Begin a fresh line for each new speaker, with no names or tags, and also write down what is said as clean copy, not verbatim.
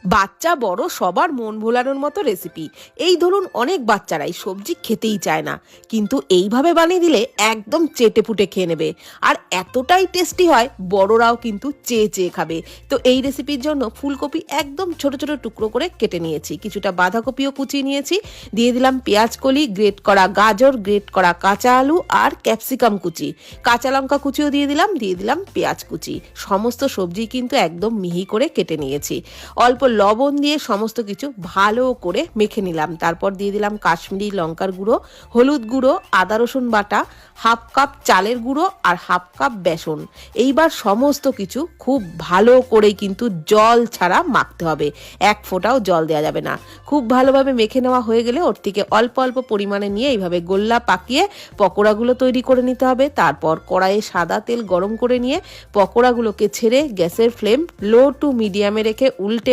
বাচ্চা বড় সবার মন ভোলানোর মতো রেসিপি। এই ধরুন অনেক বাচ্চারাই সবজি খেতেই চায় না, কিন্তু এইভাবে বানিয়ে দিলে একদম চেটে পুটে খেয়ে নেবে। আর এতটাই টেস্টি হয়, বড়রাও কিন্তু চেয়ে চেয়ে খাবে। তো এই রেসিপির জন্য ফুলকপি একদম ছোট ছোট টুকরো করে কেটে নিয়েছি, কিছুটা বাঁধাকপিও কুচিয়ে নিয়েছি, দিয়ে দিলাম পেঁয়াজ কলি, গ্রেট করা গাজর, গ্রেট করা কাঁচা আলু আর ক্যাপসিকাম কুচি, কাঁচা লঙ্কা কুচিও দিয়ে দিলাম পেঁয়াজ কুচি। সমস্ত সবজি কিন্তু একদম মিহি করে কেটে নিয়েছি। অল্প লবণ দিয়ে সমস্ত কিছু ভালো করে মেখে নিলাম। তারপর দিয়ে দিলাম কাশ্মীরি লঙ্কার গুঁড়ো, হলুদ গুঁড়ো, আদা রসুন বাটা, হাফ কাপ চালের গুঁড়ো আর হাফ কাপ বেসন। এইবার সমস্ত কিছু খুব ভালো করে কিন্তু জল ছাড়া মাখতে হবে, এক ফোঁটাও জল দেওয়া যাবে না। খুব ভালোভাবে মেখে নেওয়া হয়ে গেলে ওর থেকে অল্প অল্প পরিমাণে নিয়ে এইভাবে গোল্লা পাকিয়ে পকোড়াগুলো তৈরি করে নিতে হবে। তারপর কড়াইয়ে সাদা তেল গরম করে নিয়ে পকোড়াগুলোকে ছেড়ে গ্যাসের ফ্লেম লো টু মিডিয়ামে রেখে উল্টে